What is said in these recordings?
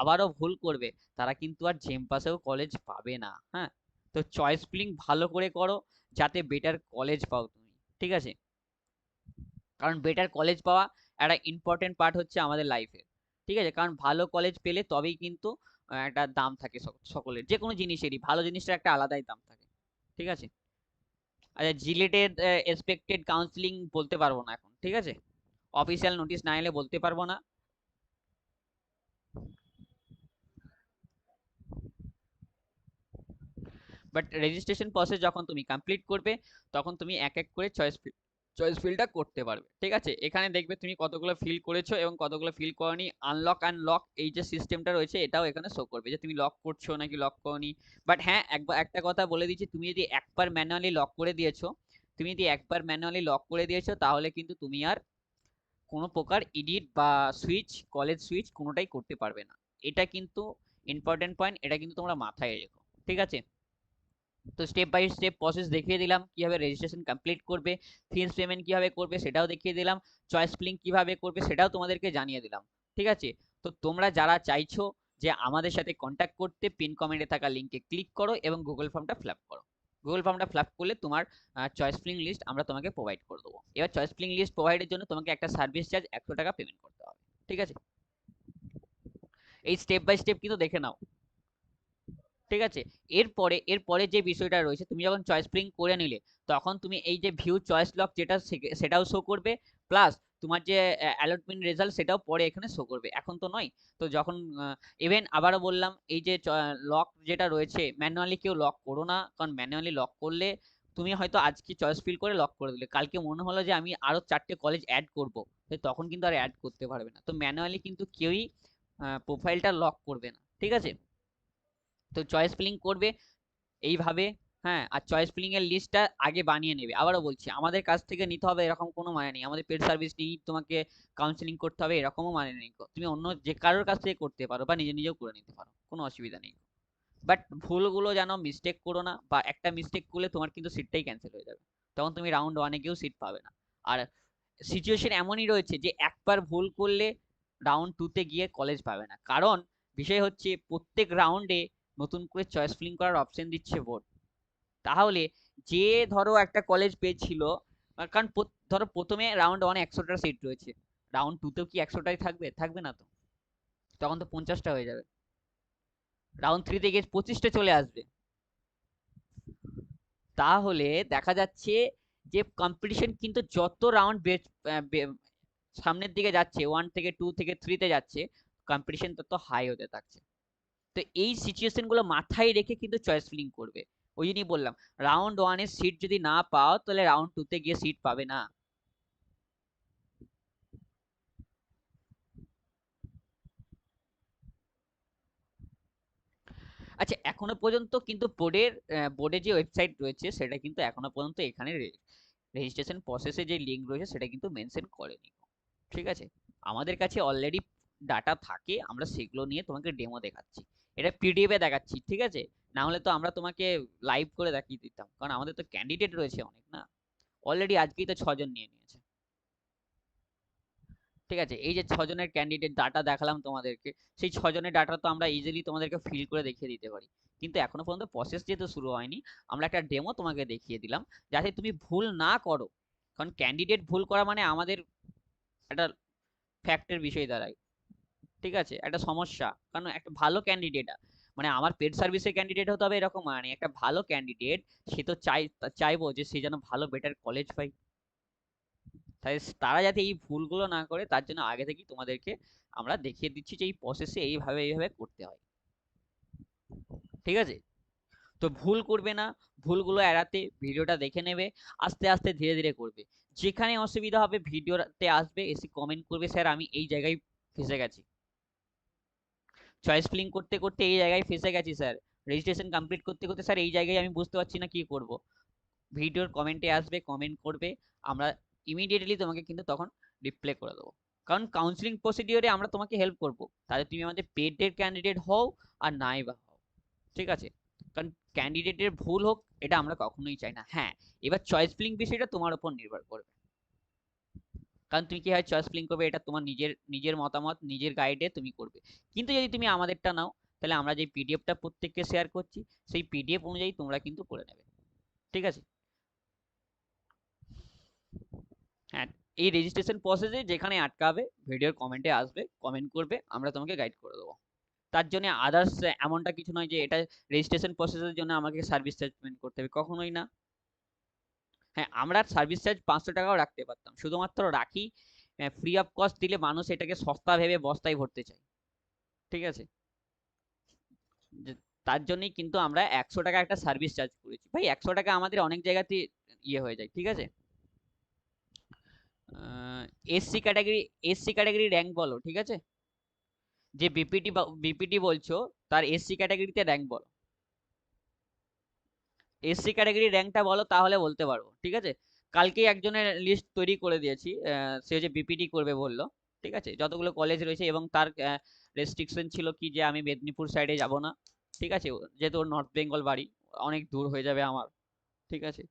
আবারও ভুল করবে, তারা কিন্তু আর জেম পাসেও কলেজ পাবে না। হ্যাঁ, তো চয়েস ফিলিং ভালো করে করো, যাতে বেটার কলেজ পাও তুমি। ঠিক আছে, কারণ বেটার কলেজ পাওয়া একটা ইম্পর্টেন্ট পার্ট হচ্ছে আমাদের লাইফে। ঠিক আছে, কারণ ভালো কলেজ পেলে তবেই কিন্তু একটা দাম থাকে সকলের, যে কোনো জিনিসেরই ভালো জিনিসটার একটা আলাদাই দাম থাকে। ঠিক আছে, আচ্ছা জিলেটের এক্সপেক্টেড কাউন্সিলিং বলতে পারবো না এখন, ঠিক আছে, অফিসিয়াল নোটিশ না এলে বলতে পারবো না। বাট রেজিস্ট্রেশন প্রসেস যখন তুমি কমপ্লিট করবে, তখন তুমি এক এক করে চয়েস ফিলটা করতে পারবে। ঠিক আছে, এখানে দেখবে তুমি কতগুলো ফিল করেছো এবং কতগুলো ফিল করনি। আনলক অ্যান্ড লক এই যে সিস্টেমটা রয়েছে, এটাও এখানে শো করবে যে তুমি লক করছো নাকি লক করনি। বাট হ্যাঁ, একবার একটা কথা বলে দিচ্ছি, তুমি যদি একবার ম্যানুয়ালি লক করে দিয়েছো, তাহলে কিন্তু তুমি আর কোনো প্রকার এডিট বা সুইচ, কলেজ সুইচ কোনোটাই করতে পারবে না। এটা কিন্তু ইম্পর্টেন্ট পয়েন্ট, এটা কিন্তু তোমরা মাথায় রেখো। ঠিক আছে, তো স্টেপ বাই স্টেপ প্রসেস দেখিয়ে দিলাম, কিভাবে রেজিস্ট্রেশন কমপ্লিট করবে, ফিস পেমেন্ট কিভাবে করবে সেটাও দেখিয়ে দিলাম, চয়েস ফিলিং কিভাবে করবে সেটাও তোমাদেরকে জানিয়ে দিলাম। ঠিক আছে, তো তোমরা যারা চাইছো যে আমাদের সাথে কন্ট্যাক্ট করতে, পিন কমেন্টে থাকা লিঙ্কে ক্লিক করো এবং গুগল ফর্মটা ফিল আপ করো। গুগল ফর্মটা ফিল আপ করলে তোমার চয়েস ফিলিং লিস্ট আমরা তোমাকে প্রোভাইড করে দেবো। এবার চয়েস ফিলিং লিস্ট প্রোভাইডের জন্য তোমাকে একটা সার্ভিস চার্জ 100 টাকা পেমেন্ট করতে হবে। ঠিক আছে, এই স্টেপ বাই স্টেপ কিন্তু দেখে নাও। ঠিক আছে, এরপরে যে বিষয়টা রয়েছে, তুমি যখন চয়েস ফিলিং করে নিলে, তখন তুমি এই যে ভিউ চয়েস লক যেটা সেটাও শো করবে, প্লাস তোমার যে অ্যালটমেন্ট রেজাল্ট সেটাও পরে এখানে শো করবে, এখন তো নয়। তো যখন ইভেন আবারও বললাম, এই যে লক যেটা রয়েছে, ম্যানুয়ালি কেউ লক করো না, কারণ ম্যানুয়ালি লক করলে তুমি হয়তো আজকে চয়েস ফিল করে লক করে দিলে, কালকে মনে হলো যে আমি আরো 4টে কলেজ অ্যাড করব, তখন কিন্তু আর অ্যাড করতে পারবে না। তো ম্যানুয়ালি কিন্তু কেউই প্রোফাইলটা লক করবে না। ঠিক আছে, তো চয়েস ফিলিং করবে এইভাবে। হ্যাঁ, আর চয়েস ফিলিং এর লিস্টটা আগে বানিয়ে নেবে। আবারও বলছি, আমাদের কাছ থেকে নিতে হবে এরকম কোনো মানে নেই, আমাদের পেড সার্ভিস নিয়ে তোমাকে কাউন্সিলিং করতে হবে এরকমও মানে নেই। তুমি অন্য যে কারোর কাছ থেকে করতে পারো বা নিজে নিজেও করে নিতে পারো, কোনো অসুবিধা নেই। বাট ভুলগুলো যেন মিস্টেক করো না, বা একটা মিস্টেক করলে তোমার কিন্তু সিটটাই ক্যান্সেল হয়ে যাবে, তখন তুমি রাউন্ড ওয়ানে গিয়েও সিট পাবে না। আর সিচুয়েশন এমনই রয়েছে যে একবার ভুল করলে রাউন্ড টুতে গিয়ে কলেজ পাবে না, কারণ বিষয় হচ্ছে প্রত্যেক রাউন্ডে নতুন করে চয়েস ফিলিং করার অপশন দিচ্ছে বোর্ড। তাহলে যে ধরো একটা কলেজ পেয়েছিল, কারণ ধরো প্রথমে রাউন্ড ওয়ানে 100টা সিট রয়েছে, রাউন্ড টুতেও কি 100টাই থাকবে? থাকবে না তো, তখন তো 50টা হয়ে যাবে, রাউন্ড থ্রিতে গিয়ে 25টে চলে আসবে। তাহলে দেখা যাচ্ছে যে কম্পিটিশন কিন্তু যত রাউন্ড সামনের দিকে যাচ্ছে, ওয়ান থেকে টু থেকে থ্রিতে যাচ্ছে, কম্পিটিশন তত হাই হতে থাকছে। তো এই সিচুয়েশন গুলো মাথায় রেখে কিন্তু চয়েস ফিলিং করবে। ওই জন্যই বললাম, রাউন্ড ওয়ানের সিট যদি না পাও, তাহলে রাউন্ড টুতে গিয়ে সিট পাবে না। আচ্ছা, এখনো পর্যন্ত কিন্তু বোর্ডের যে ওয়েবসাইট রয়েছে, সেটা কিন্তু এখনো পর্যন্ত এখানে রেজিস্ট্রেশন প্রসেসে যে লিঙ্ক রয়েছে সেটা কিন্তু মেনশন করেনি। ঠিক আছে, আমাদের কাছে অলরেডি ডাটা থাকে, আমরা সেগুলো নিয়ে তোমাকে ডেমো দেখাচ্ছি, এটা পিডিএফ এ দেখাচ্ছি। ঠিক আছে, না হলে তো আমরা তোমাকে লাইভ করে দেখিয়ে দিতাম, কারণ আমাদের তো ক্যান্ডিডেট রয়েছে অনেক না, অলরেডি আজকেই তো 6 জন নিয়ে নিয়েছে। ঠিক আছে, এই যে 6 জনের ক্যান্ডিডেট ডাটা দেখালাম তোমাদেরকে, সেই 6 জনের ডাটা তো আমরা ইজিলি তোমাদেরকে ফিল করে দেখিয়ে দিতে পারি, কিন্তু এখনো পর্যন্ত প্রসেস যেহেতু শুরু হয়নি, আমরা একটা ডেমো তোমাকে দেখিয়ে দিলাম, যাতে তুমি ভুল না করো। কারণ ক্যান্ডিডেট ভুল করা মানে আমাদের একটা ফ্যাক্টের বিষয় দাঁড়ায়। ঠিক আছে, একটা সমস্যা, কারণ একটা ভালো ক্যান্ডিডেট, মানে আমার পেড সার্ভিসের ক্যান্ডিডেট হতে হবে এরকম মানে, একটা ভালো ক্যান্ডিডেট সে তো চাইবো যে সে যেন ভালো বেটার কলেজ পায়। তাই তারা যাতে এই ভুলগুলো না করে, তার জন্য আগে থেকেই তোমাদেরকে আমরা দেখিয়ে দিচ্ছি যে এই প্রসেসে এইভাবে এইভাবে করতে হয়। ঠিক আছে, তো ভুল করবে না, ভুলগুলো এড়াতে ভিডিওটা দেখে নেবে, আস্তে আস্তে ধীরে ধীরে করবে। যেখানে অসুবিধা হবে ভিডিওতে আসবে, এসে কমেন্ট করবে, স্যার আমি এই জায়গায় ফেসে গেছি, চয়েস ফিলিং করতে করতে এই জায়গায় ফেসে গেছি স্যার, রেজিস্ট্রেশন কমপ্লিট করতে করতে স্যার এই জায়গায় আমি বুঝতে পারছি না কি করব। ভিডিওর কমেন্টে আসবে, কমেন্ট করবে, আমরা ইমিডিয়েটলি তোমাকে কিন্তু তখন রিপ্লাই করে দেবো। কারণ কাউন্সিলিং প্রসিডিওরে আমরা তোমাকে হেল্প করব, তাহলে তুমি আমাদের পেডের ক্যান্ডিডেট হও আর নাই বা হও। ঠিক আছে, কারণ ক্যান্ডিডেটের ভুল হোক এটা আমরা কখনোই চাই না। হ্যাঁ, এবার চয়েস ফিলিং বিষয়টা তোমার উপর নির্ভর করবে। কারণ তুমি কিভাবে চয়েস ফিলিং করবে এটা তোমার নিজের নিজের মতামত, নিজের গাইডে তুমি করবে। কিন্তু যদি তুমি আমাদেরটা নাও, তাহলে আমরা যে পিডিএফটা প্রত্যেককে শেয়ার করছি, সেই পিডিএফ অনুযায়ী তোমরা কিন্তু করে নেবে। ঠিক আছে? হ্যাঁ, এই রেজিস্ট্রেশন প্রসেসে যেখানে আটকাবে, ভিডিওর কমেন্টে আসবে, কমেন্ট করবে, আমরা তোমাকে গাইড করে দেবো। তার জন্য আদার্স এমনটা কিছু নয় যে এটা রেজিস্ট্রেশন প্রসেসের জন্য আমাকে সার্ভিস চার্জ পেমেন্ট করতে হবে, কখনোই না। হ্যাঁ, আমরা সার্ভিস চার্জ 500 টাকাও রাখতে পারতাম, শুধুমাত্র রাখি ফ্রি অফ কস্ট দিলে মানুষ এটাকে সস্তা ভেবে বস্তায় ভরতে চায়। ঠিক আছে? যে- তার জন্যই কিন্তু আমরা 100 টাকা একটা সার্ভিস চার্জ করেছি। ভাই 100 টাকা আমাদের অনেক জায়গাতে ইয়ে হয়ে যায়। ঠিক আছে? SC category, SC category rank বলো, ঠিক আছে? যে বিপিটি বিপিটি বলছো, তার এসসি ক্যাটাগরিতে র্যাঙ্ক বলো, এসসি ক্যাটাগরি র্যাঙ্কটা বলো, তাহলে বলতে পারবো। ঠিক আছে? কালকেই একজনের লিস্ট তৈরি করে দিয়েছি, সে যে বিপিটি করবে বললো। ঠিক আছে? যতগুলো কলেজ রয়েছে, এবং তার রেস্ট্রিকশন ছিল কি যে আমি মেদিনীপুর সাইডে যাব না। ঠিক আছে? যেহেতু ওর নর্থ বেঙ্গল বাড়ি, অনেক দূর হয়ে যাবে আমার। ঠিক আছে?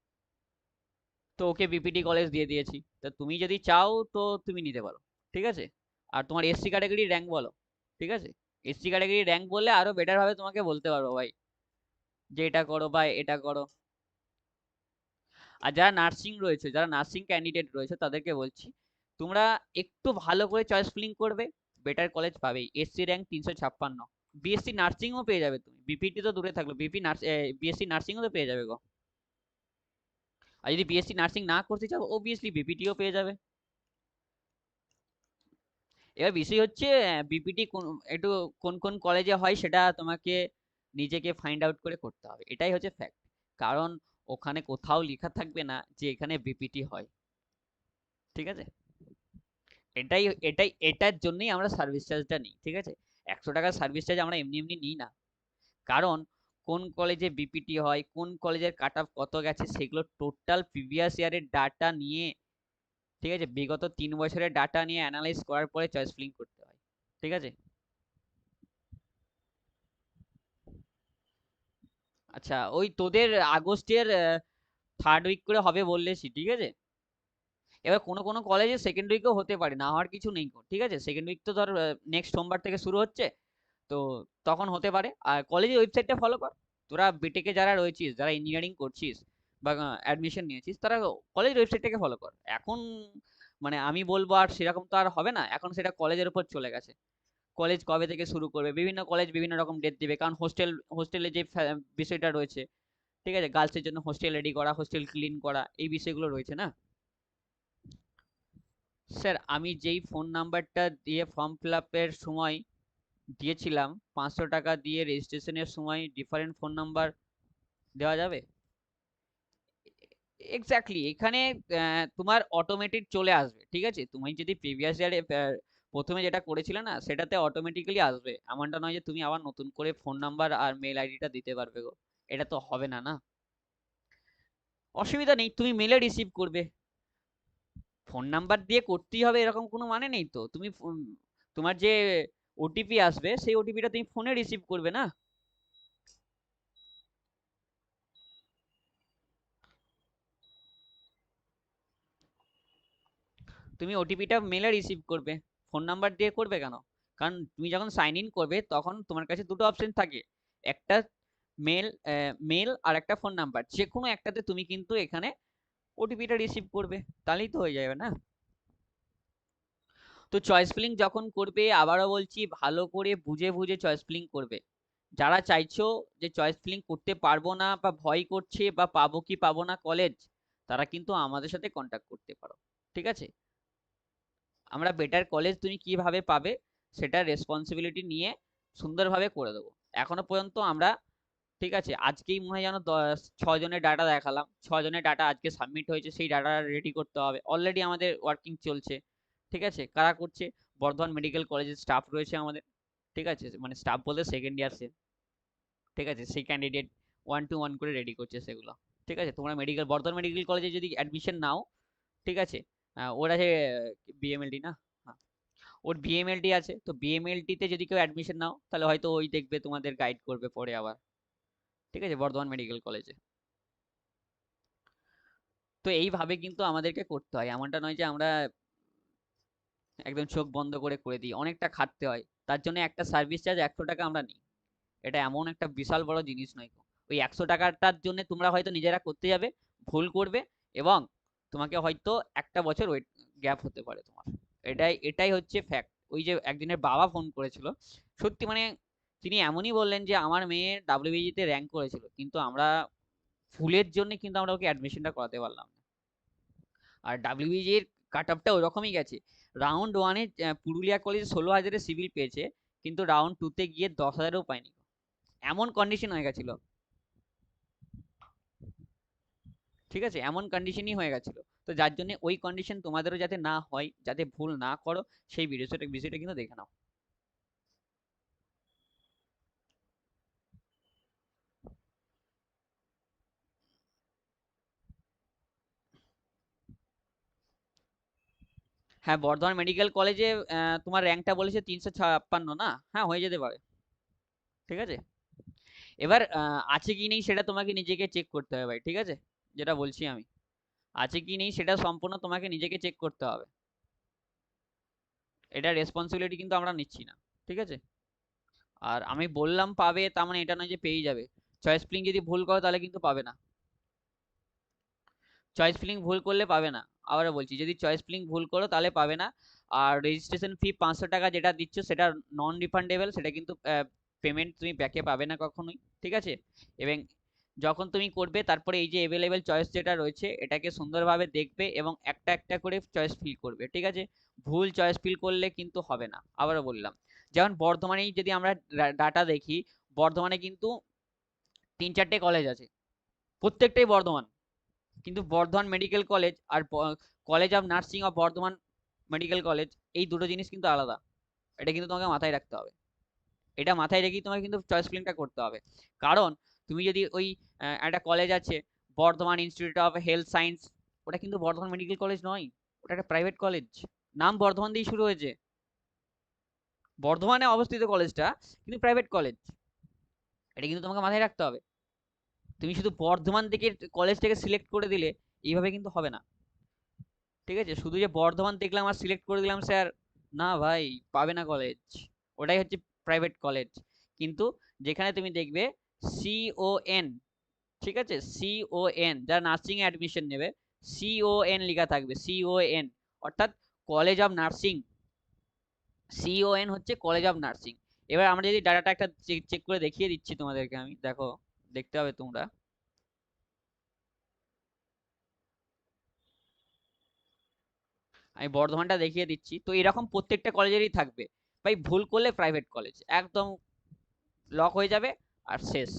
তো ওকে বিপিটি কলেজ দিয়ে দিয়েছি। তা তুমি যদি চাও তো তুমি নিতে পারো। ঠিক আছে? আর তোমার এসসি ক্যাটাগরি র্যাঙ্ক বলো। ঠিক আছে? এসসি ক্যাটাগরি র্যাঙ্ক বললে আরো বেটার ভাবে তোমাকে বলতে পারবো ভাই, যে এটা করো বা এটা করো। আর যারা নার্সিং রয়েছে, যারা নার্সিং ক্যান্ডিডেট রয়েছে, তাদেরকে বলছি তোমরা একটু ভালো করে চয়েস ফিলিং করবে, বেটার কলেজ পাবেই। এসসি র্যাঙ্ক 356, বিএসসি নার্সিংও পেয়ে যাবে তুমি, বিপিটি তো দূরে থাকলো, বিএসসি নার্সিংও তো পেয়ে যাবে গো। আর যদি বিএসসি নার্সিং না করতে চাও, অবভিয়াসলি বিপিটিও পেয়ে যাবে। এবার বিষয় হচ্ছে বিপিটি কোন, একটু কোন কোন কলেজে হয় সেটা তোমাকে নিজেকে ফাইন্ড আউট করে করতে হবে, এটাই হচ্ছে ফ্যাক্ট। কারণ ওখানে কোথাও লেখা থাকবে না যে এখানে বিপিটি হয়। ঠিক আছে? এটাই এটাই এটার জন্যই আমরা সার্ভিস চার্জটা নিই। ঠিক আছে? 100 টাকার সার্ভিস চার্জ আমরা এমনি এমনি নিই না। কারণ কোন কলেজে বিপিটি হয়, কোন কলেজের কাট অফ কত গেছে, সেগুলো টোটাল প্রিভিয়াস ইয়ারের ডাটা নিয়ে, ঠিক আছে, বিগত 3 বছরের ডাটা নিয়ে অ্যানালাইজ করার পরে চয়েস ফিলিং করতে হয়। ঠিক আছে? আচ্ছা, ওই তোদের আগস্টের 3rd উইক করে হবে বললেছি। ঠিক আছে? এবার কোনো কোনো কলেজে সেকেন্ড উইকও হতে পারে, না হওয়ার কিছু নেই গো। ঠিক আছে? সেকেন্ড উইক তো ধর নেক্সট সোমবার থেকে শুরু হচ্ছে, তো তখন হতে পারে। আর কলেজের ওয়েবসাইটটা ফলো কর। তোরা বিটেকে যারা রয়েছিস, যারা ইঞ্জিনিয়ারিং করছিস বা অ্যাডমিশন নিয়েছিস, তারা কলেজের ওয়েবসাইটটাকে ফলো কর এখন। মানে আমি বলবো আর সেরকম তো আর হবে না, এখন সেটা কলেজের উপর চলে গেছে। কলেজ কবে থেকে শুরু করবে, বিভিন্ন কলেজ বিভিন্ন রকম ডেট দিবে, কারণ হোস্টেলে যে বিষয়টা রয়েছে। ঠিক আছে? গার্লসের জন্য হোস্টেল রেডি করা, হোস্টেল ক্লিন করা, এই বিষয়গুলো রয়েছে না। স্যার, আমি যেই ফোন নাম্বারটা দিয়ে ফর্ম ফিল আপের সময় দিয়েছিলাম, 500 টাকা দিয়ে রেজিস্ট্রেশনের সময় ডিফারেন্ট ফোন নাম্বার দেওয়া যাবে? এক্স্যাক্টলি, এখানে তোমার অটোমেটিক চলে আসবে। ঠিক আছে? তুমি যদি প্রিভিয়াস ইয়ারে প্রথমে যেটা করেছিলে না, সেটাতে অটোমেটিক্যালি আসবে, এমনটা নয় যে তুমি আবার নতুন করে ফোন নাম্বার আর মেল আইডিটা দিতে পারবে গো। এটা তো হবে না, না। অসুবিধা নেই, তুমি মেলে রিসিভ করবে। ফোন নাম্বার দিয়ে করতেই হবে এরকম কোনো মানে নেই তো। তুমি তোমার যে ওটিপি আসবে, সেই ওটিপিটা তুমি ফোনে রিসিভ করবে না। তুমি ওটিপিটা মেলে রিসিভ করবে, ফোন নাম্বার দিয়ে করবে কেন? কারণ তুমি যখন সাইন ইন করবে, তখন তোমার কাছে দুটো অপশন থাকে, একটা মেল, মেল আর একটা ফোন নাম্বার, যে কোনো একটাতে তুমি কিন্তু এখানে ওটিপিটা রিসিভ করবে, তাহলেই তো হয়ে যাবে না। তো চয়েস ফিলিং যখন করবে, আবারও বলছি, ভালো করে বুঝে বুঝে চয়েস ফিলিং করবে। যারা চাইছো যে চয়েস ফিলিং করতে পারবো না বা ভয় করছে বা পাবো কি পাবো না কলেজ, তারা কিন্তু আমাদের সাথে কন্ট্যাক্ট করতে পারো। ঠিক আছে? আমরা বেটার কলেজ তুমি কিভাবে পাবে সেটার রেসপন্সিবিলিটি নিয়ে সুন্দরভাবে করে দেবো। এখনো পর্যন্ত আমরা, ঠিক আছে, আজকেই মনে হয় যেন 6 জনের ডাটা দেখালাম, 6 জনের ডাটা আজকে সাবমিট হয়েছে, সেই ডাটা রেডি করতে হবে, অলরেডি আমাদের ওয়ার্কিং চলছে। ঠিক আছে? কারা করছে? বর্ধমান মেডিকেল কলেজের স্টাফ রয়েছে আমাদের। ঠিক আছে? মানে স্টাফ বলতে সেকেন্ড ইয়ার সে। ঠিক আছে? সেই ক্যান্ডিডেট 1 to 1 করে রেডি করছে সেগুলো। ঠিক আছে? তোমরা বর্ধমান মেডিকেল কলেজে যদি অ্যাডমিশন নাও, ঠিক আছে, ওর আছে বিএমএলটি না, হ্যাঁ, ওর বিএমএলটি আছে, তো বিএমএলটি তে যদি কেউ অ্যাডমিশন নাও, তাহলে হয়তো ওই দেখবে তোমাদের গাইড করবে পরে আবার। ঠিক আছে? বর্ধমান মেডিকেল কলেজে। তো এইভাবে কিন্তু আমাদেরকে করতে হয়, এমনটা নয় যে আমরা একদম চোখ বন্ধ করে করে দিই, অনেকটা খাটতে হয়, তার জন্য একটা সার্ভিস চার্জ 100 টাকা আমরা নিই। এটা এমন একটা বিশাল বড় জিনিস নয় গো। ওই 100 টাকাটার জন্য তোমরা হয়তো নিজেরা করতে যাবে, ভুল করবে, এবং তোমাকে হয়তো একটা বছর ওয়েট গ্যাপ হতে পারে তোমার। এটাই এটাই হচ্ছে ফ্যাক্ট। ওই যে একদিনের বাবা ফোন করেছিল, সত্যি মানে তিনি এমনই বললেন যে আমার মেয়ে ডাব্লিউবিজিতে র্যাঙ্ক করেছিল, কিন্তু আমরা ভুলের জন্য কিন্তু আমরা ওকে অ্যাডমিশনটা করাতে পারলাম না। আর ডাব্লিউবিজির কাট অফটা ওরকমই গেছে। রাউন্ড ওয়ানে পুরুলিয়া কলেজ 16,000 সিভিল পেয়েছে, কিন্তু রাউন্ড টুতে গিয়ে 10,000ও পায়নি। এমন কন্ডিশন হয়ে গেছিল, ঠিক আছে, এমন কন্ডিশনই হয়ে গেছিল। তো যার জন্য ওই কন্ডিশন তোমাদেরও যাতে না হয়, যাতে ভুল না করো, সেই বিষয়টা বিষয়টা কিন্তু দেখে নাও। হ্যাঁ, বর্ধমান মেডিকেল কলেজে তোমার র্যাঙ্কটা বলেছে 356 না, হ্যাঁ হয়ে যেতে পারে। ঠিক আছে, এবার আছে কি নেই সেটা তোমাকে নিজেকে চেক করতে হবে ভাই, ঠিক আছে, যেটা বলছি আমি, আছে কি নেই সেটা সম্পূর্ণ তোমাকে নিজেকে চেক করতে হবে। এটা রেসপন্সিবিলিটি কিন্তু আমরা নিচ্ছি না, ঠিক আছে। আর আমি বললাম পাবে, তার মানে এটা নয় যে পেয়ে যাবে। চয়েস ফিলিং যদি ভুল করো তাহলে কিন্তু পাবে না। চয়েস ফিলিং ভুল করলে পাবে না। আবারও বলছি, যদি চয়েস ফিলিং ভুল করো তাহলে পাবে না। আর রেজিস্ট্রেশন ফি 500 টাকা যেটা দিচ্ছ সেটা নন রিফান্ডেবল, সেটা কিন্তু পেমেন্ট তুমি ব্যাকে পাবে না কখনোই, ঠিক আছে। এবং যখন তুমি করবে তারপরে এই যে অ্যাভেলেবেল চয়েস যেটা রয়েছে এটাকে সুন্দরভাবে দেখবে এবং একটা একটা করে চয়েস ফিল করবে, ঠিক আছে। ভুল চয়েস ফিল করলে কিন্তু হবে না, আবারও বললাম। যেমন বর্ধমানেই যদি আমরা ডাটা দেখি, বর্ধমানে কিন্তু 3-4টে কলেজ আছে, প্রত্যেকটাই বর্ধমান। কিন্তু বর্ধমান মেডিকেল কলেজ আর college of nursing of Bardhaman medical college, এই দুটো জিনিস কিন্তু আলাদা। এটা কিন্তু তোমাকে মাথায় রাখতে হবে। এটা মাথায় রেখেই তোমাকে কিন্তু চয়েস ফিলিংটা করতে হবে। কারণ তুমি যদি ওই একটা কলেজ আছে Bardhaman institute of health science, ওটা কিন্তু বর্ধমান মেডিকেল কলেজ নয়, ওটা একটা প্রাইভেট কলেজ। নাম বর্ধমান দিয়েই শুরু হয়েছে, বর্ধমানে অবস্থিত কলেজটা, কিন্তু প্রাইভেট কলেজ। এটা কিন্তু তোমাকে মাথায় রাখতে হবে। তুমি শুধু বর্ধমান থেকে কলেজটাকে সিলেক্ট করে দিলে এইভাবে কিন্তু হবে না, ঠিক আছে। শুধু যে বর্ধমান দেখলাম আর সিলেক্ট করে দিলাম স্যার, না ভাই, পাবে না কলেজ। ওটাই হচ্ছে প্রাইভেট কলেজ। কিন্তু যেখানে তুমি দেখবে CON, ঠিক আছে, CON, যারা নার্সিং এ অ্যাডমিশন নেবে, CON লেখা থাকবে, CON, অর্থাৎ কলেজ অফ নার্সিং। CON হচ্ছে কলেজ অফ নার্সিং। এবার আমরা যদি ডাটাটা একটা চেক করে দেখিয়ে দিচ্ছি তোমাদেরকে, আমি দেখো, দেখতে হবে তোমরা। আমি বর্ধমানটা দেখিয়ে দিচ্ছি, তো এরকম প্রত্যেকটা কলেজেরই থাকবে। ভাই ভুল করলে প্রাইভেট কলেজ একদম লক হয়ে যাবে, আর শেষ।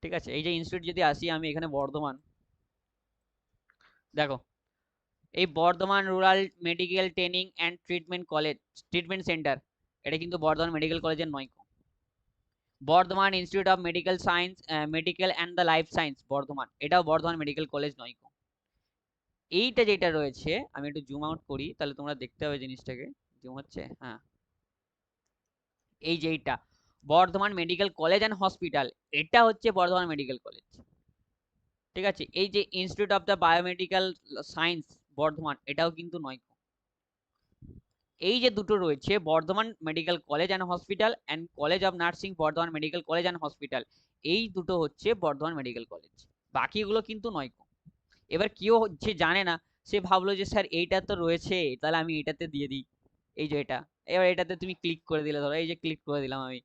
ঠিক আছে, এই যে ইনস্টিটিউট যদি আসি আমি এখানে বর্ধমান, দেখো, এই Bardhaman rural medical training and treatment college, treatment centre, এটা কিন্তু বর্ধমান মেডিকেল কলেজের নয়। Bardhaman institute of medical science, medical and the life science Bardhaman, এটাও বর্ধমান মেডিকেল কলেজ নয়। এইটা যেটা রয়েছে, আমি একটু জুম আউট করি তাহলে তোমরা দেখতে হবে জিনিসটাকে। জুম হচ্ছে, হ্যাঁ, এই যে এইটা Bardhaman medical college and hospital, এটা হচ্ছে বর্ধমান মেডিকেল কলেজ, ঠিক আছে। এই যে institute of the biomedical science Bardhaman, এটাও কিন্তু নয়। এই যে দুটো রয়েছে, Bardhaman medical college and hospital and college of nursing Bardhaman medical college and hospital, এই দুটো হচ্ছে বর্ধমান মেডিকেল কলেজ, বাকিগুলো কিন্তু নয়। এবার কেউ হচ্ছে জানে না, সে ভাবলো যে স্যার এইটা তো রয়েছে, তাহলে আমি এটাতে দিয়ে দিই, এই যে এটা, এবার এটাতে তুমি ক্লিক করে দিলে, ধরো এই যে ক্লিক করে দিলাম আমি,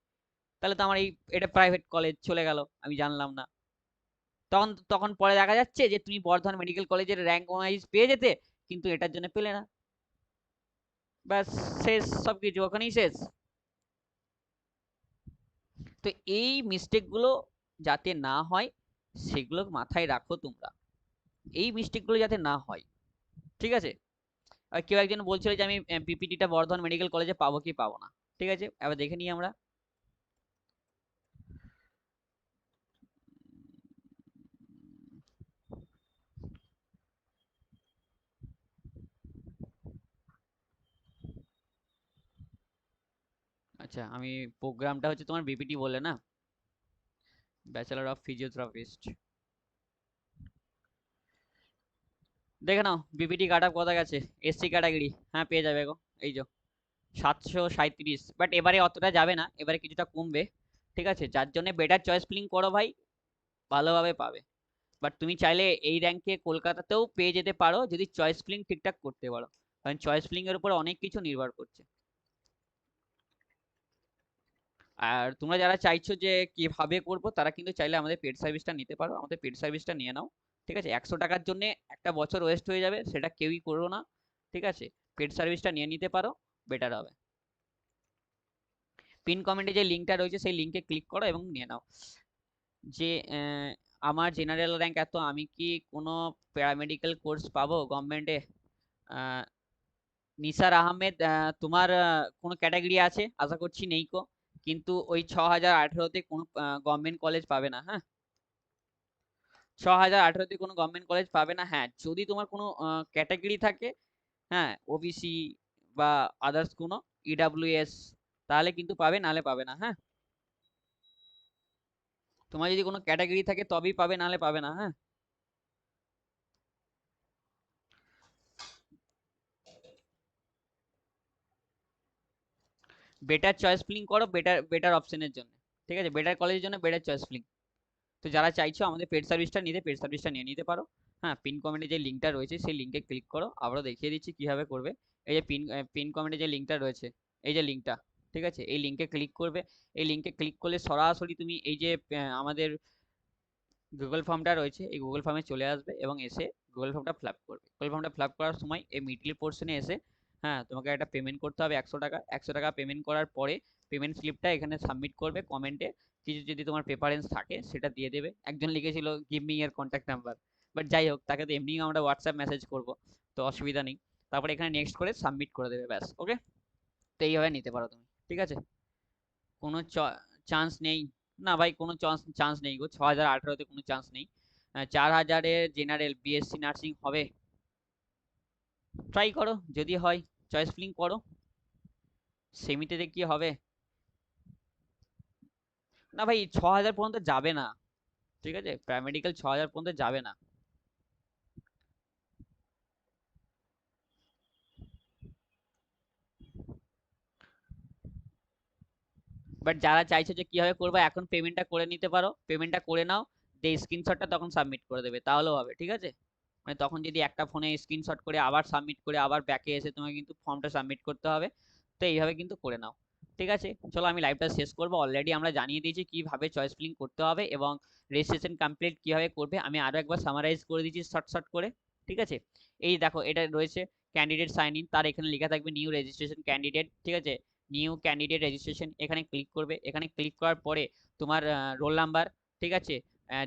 তাহলে তো আমার এই এটা প্রাইভেট কলেজ চলে গেল, আমি জানলাম না। তখন তখন পরে দেখা যাচ্ছে যে তুমি বর্ধমান মেডিকেল কলেজের র্যাঙ্ক ওয়াইজ পেয়ে যেতে, কিন্তু এটার জন্য পেলে না। ব্যাস, শেষ, সবকিছু ওখানেই শেষ। তো এই মিস্টেকগুলো যাতে না হয়, সেগুলো মাথায় রাখো তোমরা, এই মিস্টেকগুলো যাতে না হয়, ঠিক আছে। আর কেউ একজন বলছিল যে আমি পিপিটিটা বর্ধমান মেডিকেল কলেজে পাবো কি পাবো না, ঠিক আছে, এবার দেখে নিই আমরা। আচ্ছা, আমি প্রোগ্রামটা হচ্ছে তোমার বিপিটি বলে না, ব্যাচেলর অফ ফিজিওথেরাপিস্ট। দেখে নাও বিপিটি কাট অফ কত গেছে। এসসি ক্যাটাগরি, হ্যাঁ পেয়ে যাবে গো। এই যে 737, বাট এবারে অতটা যাবে না, এবারে কিছুটা কমবে। ঠিক আছে, যার জন্য বেটার চয়েস ফিলিং করো ভাই, ভালোভাবে পাবে। বাট তুমি চাইলে এই র্যাঙ্কে কলকাতাতেও পেয়ে যেতে পারো যদি চয়েস ফিলিং ঠিকঠাক করতে পারো, কারণ চয়েস ফিলিং এর উপর অনেক কিছু নির্ভর করছে। আর তোমরা যারা চাইছো যে কিভাবে করবো, তারা কিন্তু চাইলে আমাদের পেড সার্ভিসটা নিতে পারো, আমাদের পেড সার্ভিসটা নিয়ে নাও। ঠিক আছে, 100 টাকার জন্য একটা বছর ওয়েস্ট হয়ে যাবে, সেটা কেউই করো না। ঠিক আছে, পেড সার্ভিসটা নিয়ে নিতে পারো, বেটার হবে। পিন কমেন্টে যে লিঙ্কটা রয়েছে সেই লিঙ্কে ক্লিক করো এবং নিয়ে নাও। যে আমার জেনারেল র্যাঙ্ক এত, আমি কি কোনো প্যারামেডিক্যাল কোর্স পাবো গভর্নমেন্টে? নিসার আহমেদ, তোমার কোনো ক্যাটাগরি আছে আশা করছি নেই কো, কিন্তু ওই 6018তে কোনো গভর্নমেন্ট কলেজ পাবে না, হ্যাঁ। 6018তে কোনো গভর্নমেন্ট কলেজ পাবে না, হ্যাঁ যদি তোমার কোনো ক্যাটাগরি থাকে, হ্যাঁ ওবিসি বা আদার্স কোনো ইডাব্লিউএস, তাহলে কিন্তু পাবে, নালে পাবে না, হ্যাঁ। তোমার যদি কোনো ক্যাটাগরি থাকে তবেই পাবে, নালে পাবে না, হ্যাঁ। বেটার চয়েস ফিলিং করো, বেটার বেটার অপশনের জন্য। ঠিক আছে, বেটার কলেজের জন্য বেটার চয়েস ফিলিং। তো যারা চাইছো আমাদের পেড সার্ভিসটা নিতে, পেড সার্ভিসটা নিয়ে নিতে পারো। হ্যাঁ, পিন কমেন্টে যে লিঙ্কটা রয়েছে সেই লিঙ্কে ক্লিক করো, আবারও দেখিয়ে দিচ্ছি কিভাবে করবে। এই যে পিন কমেন্টে যে লিঙ্কটা রয়েছে, এই যে লিঙ্কটা, ঠিক আছে, এই লিঙ্কে ক্লিক করবে। এই লিঙ্কে ক্লিক করলে সরাসরি তুমি এই যে আমাদের গুগল ফর্মটা রয়েছে, এই গুগল ফর্মে চলে আসবে এবং এসে গুগল ফর্মটা ফিল আপ করবে। গুগল ফর্মটা ফিল আপ করার সময় এই মিডল পোর্শনে এসে, হ্যাঁ তোমাকে একটা পেমেন্ট করতে হবে 100 টাকা। 100 টাকা পেমেন্ট করার পরে পেমেন্ট স্লিপটা এখানে সাবমিট করবে। কমেন্টে কিছু যদি তোমার প্রেফারেন্স থাকে সেটা দিয়ে দেবে। একজন লিখেছিল give me year contact number, but যাই হোক, তাকে তো এমনিই আমরা হোয়াটসঅ্যাপ মেসেজ করব, তো অসুবিধা নেই। তারপরে এখানে নেক্সট করে সাবমিট করে দেবে, ব্যাস ওকে। তো এইভাবে নিতে পারো তুমি, ঠিক আছে। কোনো চান্স নেই? না ভাই, কোনো চান্স নেই গো, 6018তে কোনো চান্স নেই। 4000-এর জেনারেল বিএসসি নার্সিং হবে, ট্রাই করো যদি হয়, চয়েস ফিলিং করো। সেমিতে কি হবে? না ভাই, 6000 পর্যন্ত যাবে না। ঠিক আছে, প্যারামেডিক্যাল 6000 পর্যন্ত যাবে না। বাট যারা চাইছে যে কিভাবে করবে, এখন পেমেন্টটা করে নিতে পারো, পেমেন্টটা করে নাও, দিয়ে স্ক্রিনশটটা তখন সাবমিট করে দেবে, তাহলেও হবে, ঠিক আছে। মানে তখন যদি একটা ফোনে স্ক্রিনশট করে আবার সাবমিট করে আবার ব্যাকে এসে তোমাকে কিন্তু ফর্মটা সাবমিট করতে হবে। তো এইভাবে কিন্তু করে নাও, ঠিক আছে। চলো আমি লাইভটা শেষ করবো, অলরেডি আমরা জানিয়ে দিয়েছি কিভাবে চয়েস ফিলিং করতে হবে এবং রেজিস্ট্রেশন কমপ্লিট কিভাবে করবে। আমি আরো একবার সামারাইজ করে দিচ্ছি শর্ট শর্ট করে, ঠিক আছে। এই দেখো এটা রয়েছে ক্যান্ডিডেট সাইন ইন, তার এখানে লেখা থাকবে নিউ রেজিস্ট্রেশন ক্যান্ডিডেট, ঠিক আছে। নিউ ক্যান্ডিডেট রেজিস্ট্রেশন, এখানে ক্লিক করবে। এখানে ক্লিক করার পরে তোমার রোল নাম্বার, ঠিক আছে,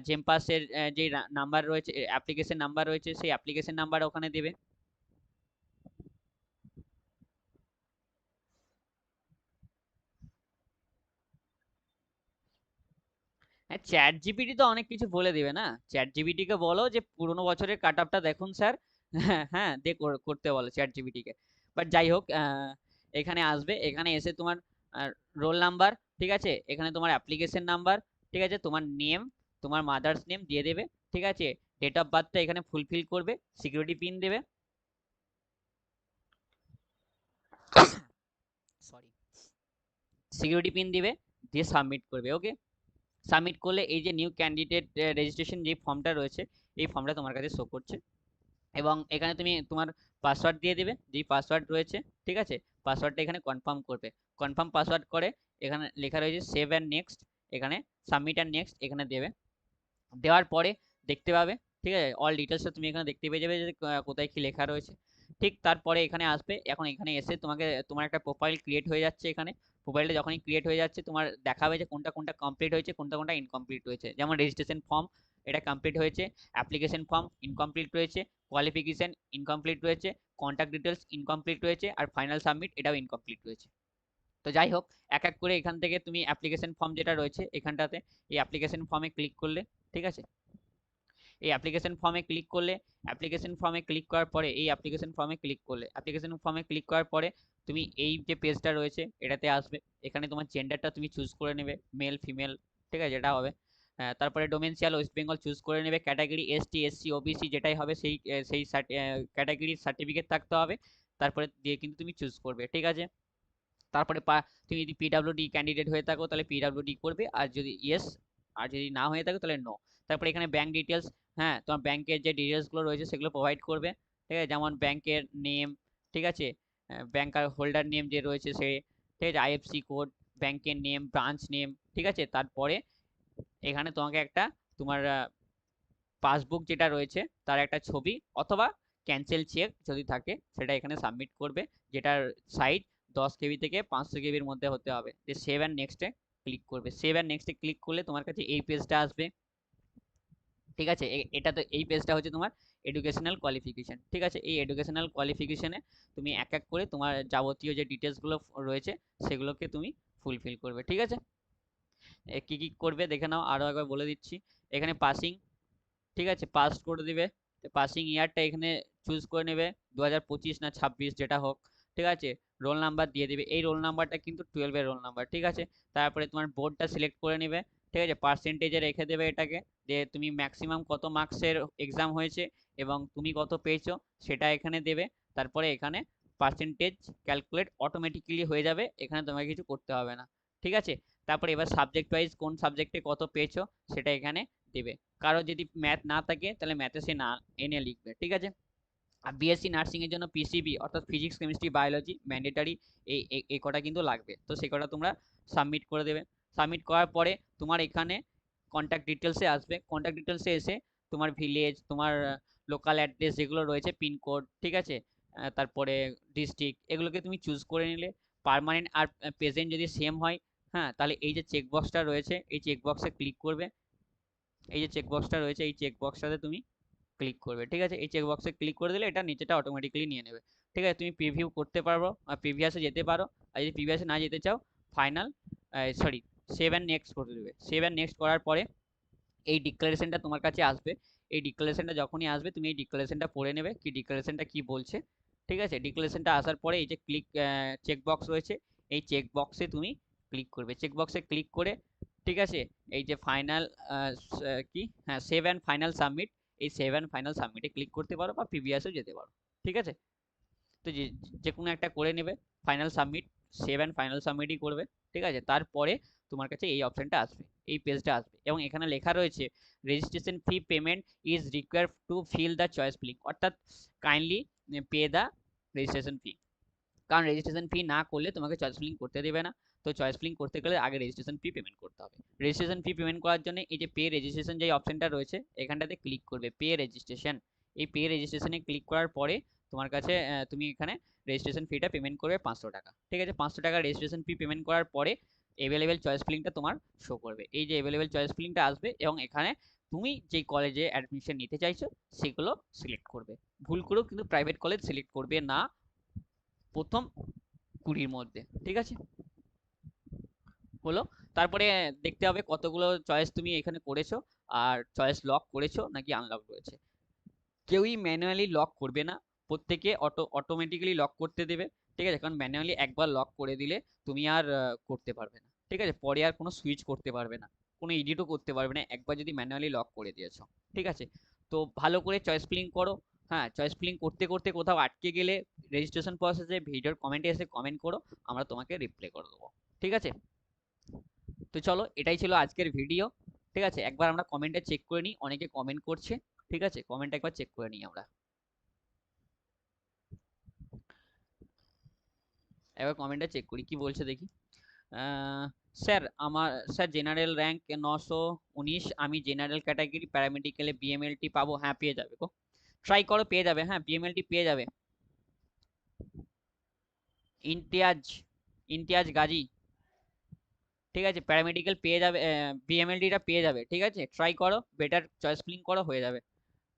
জেমপাসের যে নাম্বার রয়েছে, অ্যাপ্লিকেশন নাম্বার রয়েছে, সেই অ্যাপ্লিকেশন নাম্বার ওখানে দেবে। হ্যাঁ, চ্যাট জিপিটি তো অনেক কিছু বলে দিবে না। চ্যাট জিপিটি কে বলো যে পুরোনো বছরের কাট আপটা দেখুন স্যার, হ্যাঁ হ্যাঁ করতে বলো চ্যাট জিপিটি কে। বাট যাই হোক, এখানে আসবে, এখানে এসে তোমার রোল নাম্বার, ঠিক আছে, এখানে তোমার অ্যাপ্লিকেশন নাম্বার, ঠিক আছে, তোমার নেম, তোমার মাদার্স নেম দিয়ে দেবে, ঠিক আছে। ডেট অফ বার্থটা এখানে ফুলফিল করবে, সিকিউরিটি পিন দেবে, সরি, সিকিউরিটি পিন দিবে, দিয়ে সাবমিট করবে, ওকে। সাবমিট করলে এই যে নিউ ক্যান্ডিডেট রেজিস্ট্রেশন যে ফর্মটা রয়েছে, এই ফর্মটা তোমার কাছে শো করছে। এবং এখানে তুমি তোমার পাসওয়ার্ড দিয়ে দেবে, যেই পাসওয়ার্ড রয়েছে, ঠিক আছে। পাসওয়ার্ডটা এখানে কনফার্ম করবে, কনফার্ম পাসওয়ার্ড করে এখানে লেখা রয়েছে সেভ অ্যান্ড নেক্সট, এখানে সাবমিট অ্যান্ড নেক্সট এখানে দেবে। দেওয়ার পরে দেখতে পাবে, ঠিক আছে, অল ডিটেলসটা তুমি এখানে দেখতে পেয়ে যাবে যে কোথায় কি লেখা রয়েছে। ঠিক তারপরে এখানে আসবে, এখন এখানে এসে তোমাকে তোমার একটা প্রোফাইল ক্রিয়েট হয়ে যাচ্ছে। এখানে প্রোফাইলটা যখনই ক্রিয়েট হয়ে যাচ্ছে, তোমার দেখাবে যে কোনটা কোনটা কমপ্লিট হয়েছে, কোনটা কোনটা ইনকমপ্লিট হয়েছে। যেমন রেজিস্ট্রেশন ফর্ম, এটা কমপ্লিট হয়েছে, অ্যাপ্লিকেশন ফর্ম ইনকমপ্লিট রয়েছে, কোয়ালিফিকেশন ইনকমপ্লিট রয়েছে, কন্ট্যাক্ট ডিটেলস ইনকমপ্লিট রয়েছে, আর ফাইনাল সাবমিট এটাও ইনকমপ্লিট রয়েছে। তো যাই হোক, এক এক করে এখান থেকে তুমি অ্যাপ্লিকেশন ফর্ম যেটা রয়েছে এখানটাতে, এই অ্যাপ্লিকেশন ফর্মে ক্লিক করলে, ঠিক আছে, এই অ্যাপ্লিকেশন ফর্মে ক্লিক করলে, অ্যাপ্লিকেশন ফর্মে ক্লিক করার পরে এই অ্যাপ্লিকেশন ফর্মে ক্লিক করলে, অ্যাপ্লিকেশন ফর্মে ক্লিক করার পরে তুমি এই যে পেজটা রয়েছে এটাতে আসবে। এখানে তোমার জেন্ডারটা তুমি চুজ করে নেবে, মেল ফিমেল, ঠিক আছে, যেটা হবে। তারপরে ডোমেনশিয়াল ওয়েস্ট বেঙ্গল চুজ করে নেবে, ক্যাটাগরি এসটি এসসি ওবিসি যেটাই হবে সেই ক্যাটাগরির সার্টিফিকেট থাকতে হবে, তারপরে দিয়ে কিন্তু তুমি চুজ করবে, ঠিক আছে। তারপরে তুমি যদি পিডাব্লিউডি ক্যান্ডিডেট হয়ে থাকো তাহলে পিডাব্লিউডি করবে, আর যদি ইয়েস, আর যদি না হয়ে থাকো তাহলে নো। তারপরে এখানে ব্যাংক ডিটেলস, হ্যাঁ তোমার ব্যাংকের যে ডিটেলসগুলো রয়েছে সেগুলো প্রোভাইড করবে, ঠিক আছে, যেমন ব্যাংকের নেম, ঠিক আছে, ব্যাংক হোল্ডার নেম যে রয়েছে সে, ঠিক আছে, আইএফসি কোড, ব্যাংকের নেম, ব্রাঞ্চ নেম, ঠিক আছে। তারপরে এখানে তোমাকে একটা তোমার পাসবুক যেটা রয়েছে তার একটা ছবি অথবা ক্যান্সেল চেক যদি থাকে সেটা এখানে সাবমিট করবে, যেটার সাইজ 10 কেবি থেকে 500 কেবির মধ্যে হতে হবে। যে সেভ অ্যান্ড নেক্সটে ক্লিক করবে, সেভ অ্যান্ড নেক্সটে ক্লিক করলে তোমার কাছে এই পেজটা আসবে, ঠিক আছে। এটা তো এই পেজটা হচ্ছে তোমার এডুকেশনাল কোয়ালিফিকেশন, ঠিক আছে। এই এডুকেশনাল কোয়ালিফিকেশনে তুমি এক এক করে তোমার যাবতীয় যে ডিটেলসগুলো রয়েছে সেগুলোকে তুমি ফুলফিল করবে, ঠিক আছে। কি কি করবে দেখে নাও, আরও একবার বলে দিচ্ছি। এখানে পাসিং, ঠিক আছে, পাস করে দিবে, পাসিং ইয়ারটা এখানে চুজ করে নেবে 2025 না 26 যেটা হোক, ঠিক আছে। রোল নাম্বার দিয়ে দিবে, এই রোল নাম্বারটা কিন্তু 12-এর রোল নাম্বার, ঠিক আছে। তারপরে তোমার বোর্ডটা সিলেক্ট করে নেবে, ঠিক আছে, পার্সেন্টেজে রেখে দেবে এটাকে, যে তুমি ম্যাক্সিমাম কত মার্কসের এক্সাম হয়েছে এবং তুমি কত পেয়েছো সেটা এখানে দেবে। তারপরে এখানে পার্সেন্টেজ ক্যালকুলেট অটোমেটিক্যালি হয়ে যাবে, এখানে তোমাকে কিছু করতে হবে না, ঠিক আছে। তারপরে এবার সাবজেক্ট ওয়াইজ কোন সাবজেক্টে কত পেয়েছো সেটা এখানে দেবে। কারো যদি ম্যাথ না থাকে তাহলে ম্যাথে সে না এনে লিখবে, ঠিক আছে। আর বিএসসি নার্সিং এর জন্য পিসিবি অর্থাৎ ফিজিক্স কেমিস্ট্রি বায়োলজি ম্যান্ডেটারি, এই কটা কিন্তু লাগবে, তো সেই কটা তোমরা সাবমিট করে দেবে। সাবমিট করার পরে তোমার এখানে কন্ট্যাক্ট ডিটেলসে আসবে, কন্ট্যাক্ট ডিটেলসে এসে তোমার ভিলেজ, তোমার লোকাল অ্যাড্রেস যেগুলো রয়েছে, পিনকোড, ঠিক আছে, তারপরে ডিস্ট্রিক্ট, এগুলোকে তুমি চুজ করে নিলে। পার্মানেন্ট আর প্রেজেন্ট যদি সেম হয়, হ্যাঁ, তাহলে এই যে চেকবক্সটা রয়েছে এই চেকবক্সে ক্লিক করবে, এই যে চেকবক্সটা রয়েছে এই চেকবক্সটাতে তুমি ক্লিক করবে, ঠিক আছে। এই চেকবক্সে ক্লিক করে দিলে এটা নিচেটা অটোমেটিক্যালি নিয়ে নেবে, ঠিক আছে। তুমি প্রিভিউ করতে পারো আর প্রিভিয়াসে যেতে পারো, আর যদি প্রিভিয়াসে না যেতে চাও final, sorry, save and next করে দেবে। সেভ অ্যান্ড নেক্সট করার পরে এই ডিক্লারেশনটা তোমার কাছে আসবে, এই ডিক্লারেশনটা যখনই আসবে তুমি এই ডিক্লারেশনটা পড়ে নেবে, কি ডিক্লারেশনটা কি বলছে, ঠিক আছে। ডিক্লারেশনটা আসার পরে এই যে ক্লিক চেকবক্স রয়েছে এই চেকবক্সে তুমি ক্লিক করবে, চেকবক্সে ক্লিক করে, ঠিক আছে, এই যে ফাইনাল কি, হ্যাঁ, সেভ অ্যান্ড ফাইনাল সাবমিট, এই সেভ অ্যান্ড ফাইনাল সাবমিটে ক্লিক করতে পারো বা প্রিভিয়াসও যেতে পারো, ঠিক আছে। তো যে কোনো একটা করে নেবে, final submit, save and final সাবমিটই করবে, ঠিক আছে। তারপরে তোমার কাছে এই অপশনটা আসবে, এই পেজটা আসবে এবং এখানে লেখা রয়েছে registration fee payment is required to fill the choice filling, অর্থাৎ kindly pay the registration fee, কারণ রেজিস্ট্রেশন ফি না করলে তোমাকে চয়েস ফিলিং করতে দেবে না। তো চয়েস ফিলিং করতে গেলে আগে রেজিস্ট্রেশন ফি পেমেন্ট করতে হবে। রেজিস্ট্রেশন ফি পেমেন্ট করার জন্য এই যে পে রেজিস্ট্রেশন যে অপশনটা রয়েছে এখানটাতে ক্লিক করবে, পে রেজিস্ট্রেশন। এই পে রেজিস্ট্রেশনে ক্লিক করার পরে তোমার কাছে তুমি এখানে রেজিস্ট্রেশন ফিটা পেমেন্ট করবে 500 টাকা, ঠিক আছে। 500 টাকা রেজিস্ট্রেশন ফি পেমেন্ট করার পরে এভেলেবেল চয়েস ফিলিংটা তোমার শো করবে, এই যে এভেলেবেল চয়েস ফিলিংটা আসবে এবং এখানে তুমি যেই কলেজে অ্যাডমিশন নিতে চাইছো সেগুলো সিলেক্ট করবে। ভুল করেও কিন্তু প্রাইভেট কলেজ সিলেক্ট করবে না প্রথম 20-র মধ্যে, ঠিক আছে, হলো। তারপরে দেখতে হবে কতগুলো চয়েস তুমি এখানে করেছো আর চয়েস লক করেছো নাকি আনলক রয়েছে। কেউই ম্যানুয়ালি লক করবে না, প্রত্যেকে অটোমেটিক্যালি লক করতে দেবে, ঠিক আছে। কারণ ম্যানুয়ালি একবার লক করে দিলে তুমি আর করতে পারবে না, ঠিক আছে, পরে আর কোনো সুইচ করতে পারবে না, কোনো এডিটও করতে পারবে না একবার যদি ম্যানুয়ালি লক করে দিয়েছো, ঠিক আছে। তো ভালো করে চয়েস ফিলিং করো, হ্যাঁ, চয়েস ফিলিং করতে করতে কোথাও আটকে গেলে রেজিস্ট্রেশন প্রসেসে ভিডিওর কমেন্টে এসে কমেন্ট করো, আমরা তোমাকে রিপ্লাই করে দেবো, ঠিক আছে। তো চলো এটাই ছিল আজকের ভিডিও, ঠিক আছে। একবার আমরা কমেন্টে চেক করে নিই, অনেকে কমেন্ট করছে, ঠিক আছে, কমেন্ট একবার চেক করে নিই আমরা, একবার কমেন্টটা চেক করি কি বলছে দেখি। স্যার আমার, স্যার জেনারেল র্যাঙ্ক 919, আমি জেনারেল ক্যাটাগরি প্যারামেডিক্যালে বিএমএলটি পাবো, হ্যাঁ পেয়ে যাবে গো, ট্রাই করো পেয়ে যাবে, হ্যাঁ বিএমএলটি পেয়ে যাবে। ইমতিয়াজ, ইমতিয়াজ গাজী, ঠিক আছে, প্যারামেডিক্যাল পেয়ে যাবে, বিএমএলটিটা পেয়ে যাবে, ঠিক আছে, ট্রাই করো, বেটার চয়েস ফিলিং করো, হয়ে যাবে,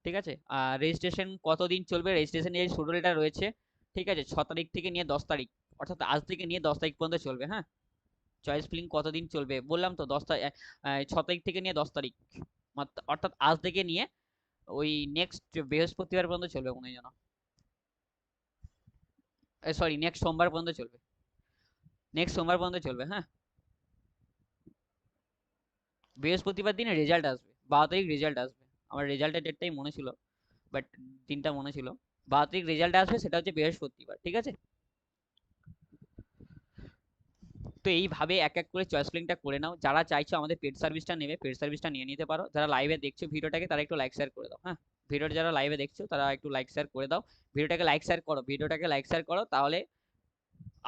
ঠিক আছে। আর রেজিস্ট্রেশন কতদিন চলবে, রেজিস্ট্রেশন এই শিডিউলটা রয়েছে, ঠিক আছে, 6 তারিখ থেকে নিয়ে 10 তারিখ, অর্থাৎ আজ থেকে নিয়ে 10 তারিখ পর্যন্ত চলবে, হ্যাঁ। চয়েস ফিলিং কতদিন চলবে বললাম তো, 10 তারিখ, 6 তারিখ থেকে নিয়ে 10 তারিখ, অর্থাৎ আজ থেকে নিয়ে ওই নেক্সট বৃহস্পতিবার পর্যন্ত চলবে মনে হয় যেন, সরি নেক্সট সোমবার পর্যন্ত চলবে, নেক্সট সোমবার পর্যন্ত চলবে, হ্যাঁ। বৃহস্পতিবার দিনে রেজাল্ট আসবে, 12 তারিখ রেজাল্ট আসবে। আমার রেজাল্টের ডেটটাই মনে ছিল, বাট দিনটা মনে ছিল। 12 তারিখ রেজাল্ট আসবে, সেটা হচ্ছে বৃহস্পতিবার, ঠিক আছে? তো এইভাবে এক এক করে চয়েস ফিলিংটা করে নাও। যারা চাইছো আমাদের পেড সার্ভিসটা নেবে, পেড সার্ভিসটা নিয়ে নিতে পারো। যারা লাইভে দেখছো ভিডিওটাকে, তারা একটু লাইক শেয়ার করে দাও, হ্যাঁ। ভিডিওটা যারা লাইভে দেখছো তারা একটু লাইক শেয়ার করে দাও। ভিডিওটাকে লাইক শেয়ার করো, ভিডিওটাকে লাইক শেয়ার করো, তাহলে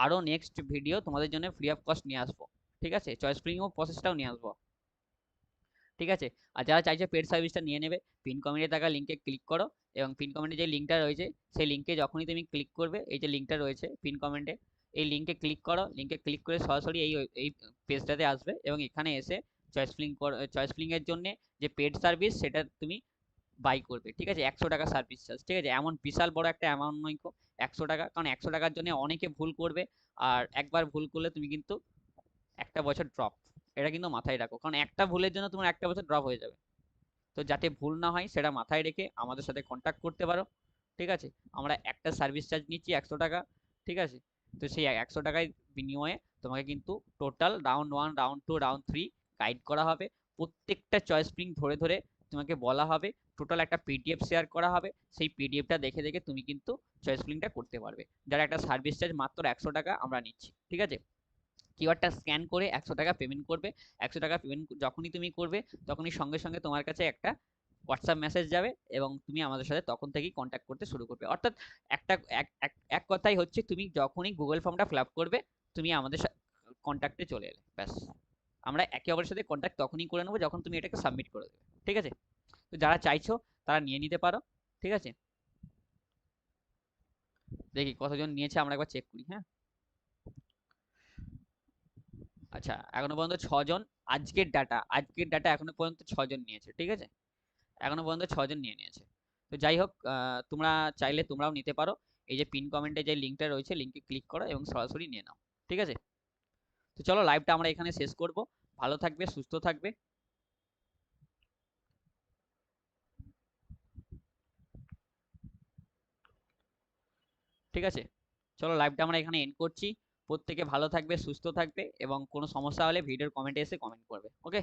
আরো নেক্সট ভিডিও তোমাদের জন্য ফ্রি অফ কস্ট নিয়ে আসবো। ঠিক আছে, চয়েস ফিলিং প্রসেসটাও নিয়ে আসবো। ঠিক আছে। আর যারা চাইছে পেড সার্ভিসটা নিয়ে নেবে, পিন কমেন্টে থাকা লিঙ্কে ক্লিক করো, এবং পিন কমেন্টে যে লিঙ্কটা রয়েছে সেই লিঙ্কে যখনই তুমি ক্লিক করবে, এই যে লিঙ্কটা রয়েছে পিন কমেন্টে, এই লিঙ্কে ক্লিক করো। লিঙ্কে ক্লিক করে সরাসরি এই পেজটাতে আসবে, এবং এখানে এসে চয়েস ফিলিং এর জন্য যে পেড সার্ভিস সেটা তুমি বাই করবে। ঠিক আছে, 100 টাকা সার্ভিস চার্জ। ঠিক আছে, এমন বিশাল বড় একটা অ্যামাউন্ট নয় 100 টাকা, কারণ 100 টাকার জন্য অনেকে ভুল করবে। আর একবার ভুল করলে তুমি কিন্তু একটা বছর ড্রপ, এটা কিন্তু মাথায় রাখো, কারণ একটা ভুলের জন্য তোমার একটা বছর ড্রপ হয়ে যাবে। তো যাতে ভুল না হয় সেটা মাথায় রেখে আমাদের সাথে কন্ট্যাক্ট করতে পারো। ঠিক আছে, আমরা একটা সার্ভিস চার্জ নিচ্ছি 100 টাকা। ঠিক আছে, তো সেই 100 টাকায় বিনিময়ে তোমাকে কিন্তু total round 1, round 2, round 3 guide করা হবে। প্রত্যেকটা চয়েস স্প্রিং ধরে ধরে তোমাকে বলা হবে। টোটাল একটা পিডিএফ শেয়ার করা হবে, সেই পিডিএফটা দেখে দেখে তুমি কিন্তু চয়েস স্প্রিংটা করতে পারবে। যারা একটা সার্ভিস চার্জ মাত্র 100 টাকা আমরা নিচ্ছি। ঠিক আছে, কিউআরটা স্ক্যান করে 100 টাকা পেমেন্ট করবে। 100 টাকা পেমেন্ট যখনই তুমি করবে, তখনই সঙ্গে সঙ্গে তোমার কাছে একটা হোয়াটসঅ্যাপ মেসেজ যাবে, এবং তুমি আমাদের সাথে তখন থেকেই কন্ট্যাক্ট করতে শুরু করবে। অর্থাৎ একটা এক এক এক কথাই হচ্ছে, তুমি যখনই গুগল ফর্মটা ফিল আপ করবে, তুমি আমাদের কন্ট্যাক্টে চলে এলে, ব্যাস। আমরা একে অপরের সাথে কন্ট্যাক্ট তখনই করে নেবো যখন তুমি এটাকে সাবমিট করে দেবে। ঠিক আছে, তো যারা চাইছো তারা নিয়ে নিতে পারো। ঠিক আছে, দেখি কতজন নিয়েছে আমরা একবার চেক করি, হ্যাঁ। আচ্ছা, এখনো পর্যন্ত 6 জন। আজকের ডাটা এখনো পর্যন্ত 6 জন নিয়েছে। ঠিক আছে, এখনো পর্যন্ত 6 জন নিয়ে নিয়েছে। তো যাই হোক, তোমরা চাইলে তোমরাও নিতে পারো। এই যে পিন কমেন্টে যে লিঙ্কটা রয়েছে, লিঙ্কে ক্লিক করো এবং সরাসরি নিয়ে নাও। ঠিক আছে, তো চলো লাইভটা আমরা এখানে শেষ করব। ভালো থাকবে, সুস্থ থাকবে। ঠিক আছে, চলো লাইভটা আমরা এখানে এন্ড করছি। প্রত্যেকে ভালো থাকবে, সুস্থ থাকবে, এবং কোনো সমস্যা হলে ভিডিওর কমেন্টে এসে কমেন্ট করবে। ওকে।